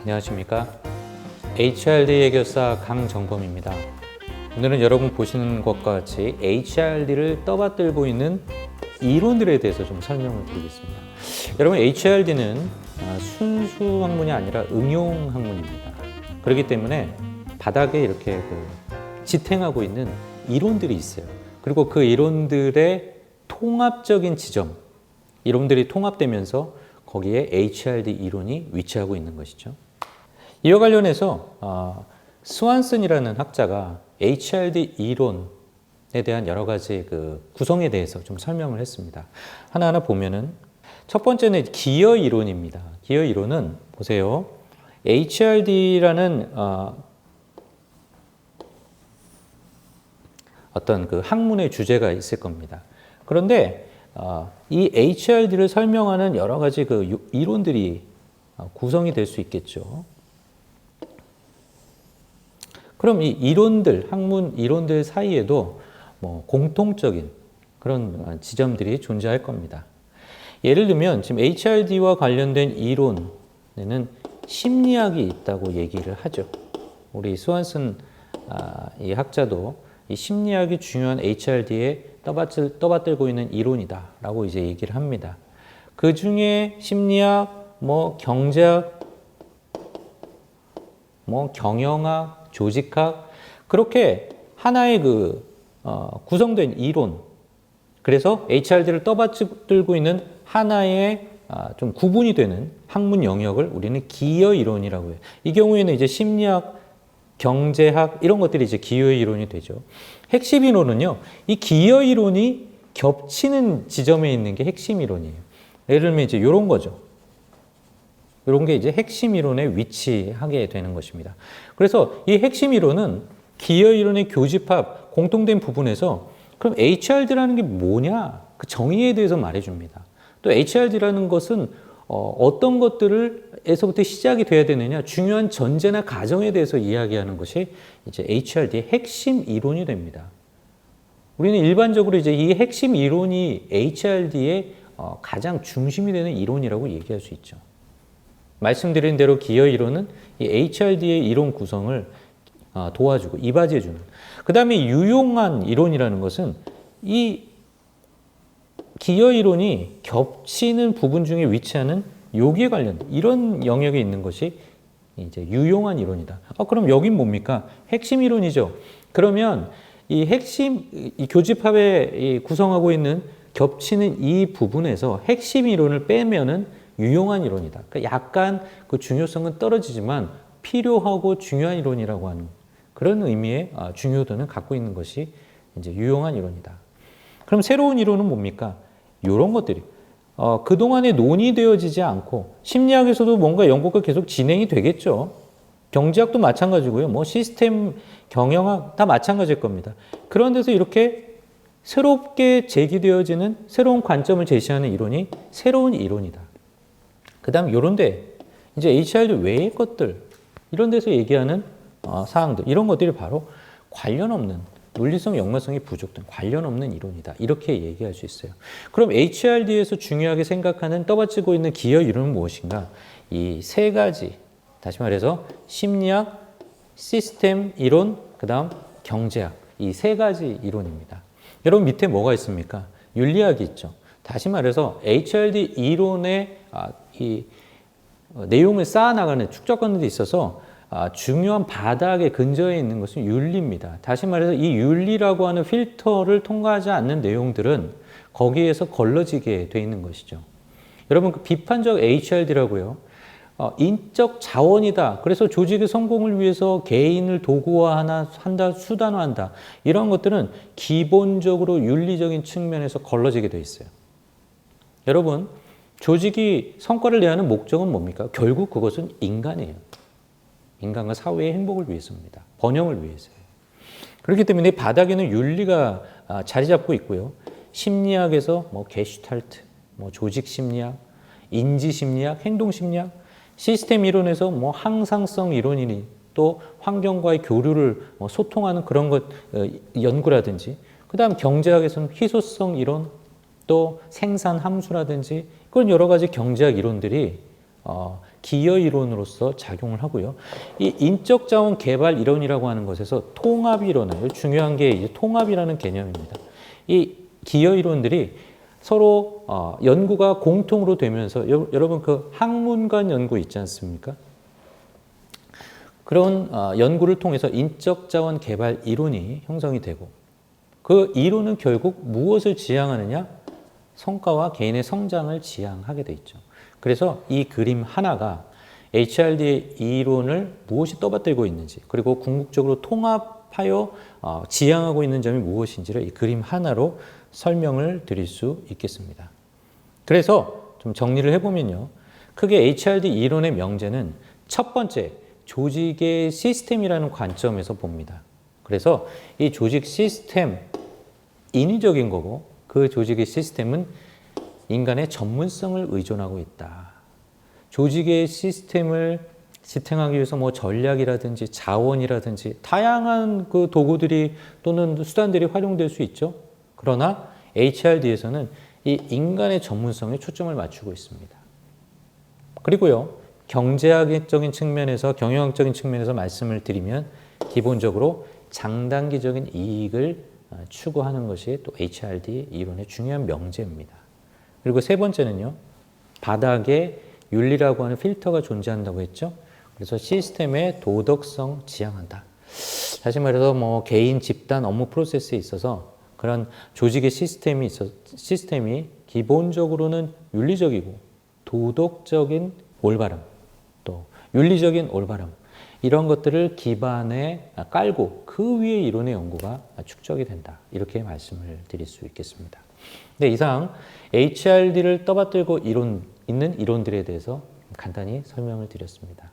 안녕하십니까. HRD 해결사 강정범입니다. 오늘은 여러분 보시는 것과 같이 HRD를 떠받들고 있는 이론들에 대해서 좀 설명을 드리겠습니다. 여러분, HRD는 순수 학문이 아니라 응용 학문입니다. 그렇기 때문에 바닥에 이렇게 지탱하고 있는 이론들이 있어요. 그리고 그 이론들의 통합적인 지점, 이론들이 통합되면서 거기에 HRD 이론이 위치하고 있는 것이죠. 이와 관련해서 스완슨이라는 학자가 HRD 이론에 대한 여러 가지 구성에 대해서 좀 설명을 했습니다. 하나하나 보면은 첫 번째는 기여 이론입니다. 기여 이론은 보세요. HRD라는 어떤 학문의 주제가 있을 겁니다. 그런데 이 HRD를 설명하는 여러 가지 이론들이 구성이 될 수 있겠죠. 그럼 이 이론들, 학문 이론들 사이에도 공통적인 그런 지점들이 존재할 겁니다. 예를 들면 지금 HRD와 관련된 이론에는 심리학이 있다고 얘기를 하죠. 우리 스완슨 이 학자도 이 심리학이 중요한 HRD에 떠받들고 있는 이론이다라고 이제 얘기를 합니다. 그 중에 심리학, 경제학, 경영학, 조직학 그렇게 하나의 구성된 이론. 그래서 HRD를 떠받들고 있는 하나의 좀 구분이 되는 학문 영역을 우리는 기여 이론이라고 해요. 이 경우에는 이제 심리학, 경제학 이런 것들이 이제 기여 이론이 되죠. 핵심 이론은요, 이 기여 이론이 겹치는 지점에 있는 게 핵심 이론이에요. 예를 들면 이제 이런 거죠. 이런 게 이제 핵심 이론에 위치하게 되는 것입니다. 그래서 이 핵심 이론은 기여 이론의 교집합, 공통된 부분에서 그럼 HRD라는 게 뭐냐? 그 정의에 대해서 말해줍니다. 또 HRD라는 것은 어떤 것들에서부터 시작이 돼야 되느냐, 중요한 전제나 가정에 대해서 이야기하는 것이 이제 HRD의 핵심 이론이 됩니다. 우리는 일반적으로 이제 이 핵심 이론이 HRD의 가장 중심이 되는 이론이라고 얘기할 수 있죠. 말씀드린 대로 기여 이론은 이 HRD의 이론 구성을 도와주고 이바지해주는. 그 다음에 유용한 이론이라는 것은 이 기여 이론이 겹치는 부분 중에 위치하는 여기에 관련 이런 영역에 있는 것이 이제 유용한 이론이다. 그럼 여긴 뭡니까? 핵심 이론이죠. 그러면 이 핵심 이 교집합에 구성하고 있는 겹치는 이 부분에서 핵심 이론을 빼면은 유용한 이론이다. 그러니까 약간 그 중요성은 떨어지지만 필요하고 중요한 이론이라고 하는 그런 의미의 중요도는 갖고 있는 것이 이제 유용한 이론이다. 그럼 새로운 이론은 뭡니까? 이런 것들이 그동안에 논의되어지지 않고 심리학에서도 뭔가 연구가 계속 진행이 되겠죠. 경제학도 마찬가지고요. 시스템 경영학 다 마찬가지일 겁니다. 그런 데서 이렇게 새롭게 제기되어지는 새로운 관점을 제시하는 이론이 새로운 이론이다. 그 다음 이런데 이제 HRD 외의 것들 이런 데서 얘기하는 사항들 이런 것들이 바로 관련 없는 논리성, 연관성이 부족된 관련 없는 이론이다. 이렇게 얘기할 수 있어요. 그럼 HRD에서 중요하게 생각하는 떠받치고 있는 기여 이론은 무엇인가? 이 세 가지, 다시 말해서 심리학, 시스템 이론, 그 다음 경제학 이 세 가지 이론입니다. 여러분 밑에 뭐가 있습니까? 윤리학이 있죠. 다시 말해서 HRD 이론의 이 내용을 쌓아나가는 축적하는 데 있어서 중요한 바닥에 근저에 있는 것은 윤리입니다. 다시 말해서 이 윤리라고 하는 필터를 통과하지 않는 내용들은 거기에서 걸러지게 돼 있는 것이죠. 여러분 비판적 HRD라고요. 인적 자원이다. 그래서 조직의 성공을 위해서 개인을 도구화한다, 수단화한다. 이런 것들은 기본적으로 윤리적인 측면에서 걸러지게 돼 있어요. 여러분 조직이 성과를 내야 하는 목적은 뭡니까? 결국 그것은 인간이에요. 인간과 사회의 행복을 위해서입니다. 번영을 위해서요. 그렇기 때문에 바닥에는 윤리가 자리 잡고 있고요. 심리학에서 게슈탈트, 조직 심리학, 인지 심리학, 행동 심리학, 시스템 이론에서 항상성 이론이니 또 환경과의 교류를 소통하는 그런 것 연구라든지, 그다음 경제학에서는 희소성 이론, 또 생산 함수라든지 그런 여러 가지 경제학 이론들이 기여 이론으로서 작용을 하고요. 이 인적 자원 개발 이론이라고 하는 것에서 통합 이론은 중요한 게 이제 통합이라는 개념입니다. 이 기여 이론들이 서로 연구가 공통으로 되면서 여러분 그 학문관 연구 있지 않습니까? 그런 연구를 통해서 인적 자원 개발 이론이 형성이 되고 그 이론은 결국 무엇을 지향하느냐? 성과와 개인의 성장을 지향하게 돼 있죠. 그래서 이 그림 하나가 HRD의 이론을 무엇이 떠받들고 있는지 그리고 궁극적으로 통합하여 지향하고 있는 점이 무엇인지를 이 그림 하나로 설명을 드릴 수 있겠습니다. 그래서 좀 정리를 해보면요. 크게 HRD 이론의 명제는 첫 번째, 조직의 시스템이라는 관점에서 봅니다. 그래서 이 조직 시스템, 인위적인 거고 그 조직의 시스템은 인간의 전문성을 의존하고 있다. 조직의 시스템을 지탱하기 위해서 뭐 전략이라든지 자원이라든지 다양한 그 도구들이 또는 수단들이 활용될 수 있죠. 그러나 HRD에서는 이 인간의 전문성에 초점을 맞추고 있습니다. 그리고요, 경제학적인 측면에서, 경영학적인 측면에서 말씀을 드리면 기본적으로 장단기적인 이익을 추구하는 것이 또 HRD 이론의 중요한 명제입니다. 그리고 세 번째는요, 바닥에 윤리라고 하는 필터가 존재한다고 했죠. 그래서 시스템의 도덕성 지향한다. 다시 말해서 뭐 개인, 집단, 업무 프로세스에 있어서 그런 조직의 시스템이 기본적으로는 윤리적이고 도덕적인 올바름, 또 윤리적인 올바름 이런 것들을 기반에 깔고 그 위에 이론의 연구가 축적이 된다. 이렇게 말씀을 드릴 수 있겠습니다. 네, 이상 HRD를 떠받들고 있는 이론들에 대해서 간단히 설명을 드렸습니다.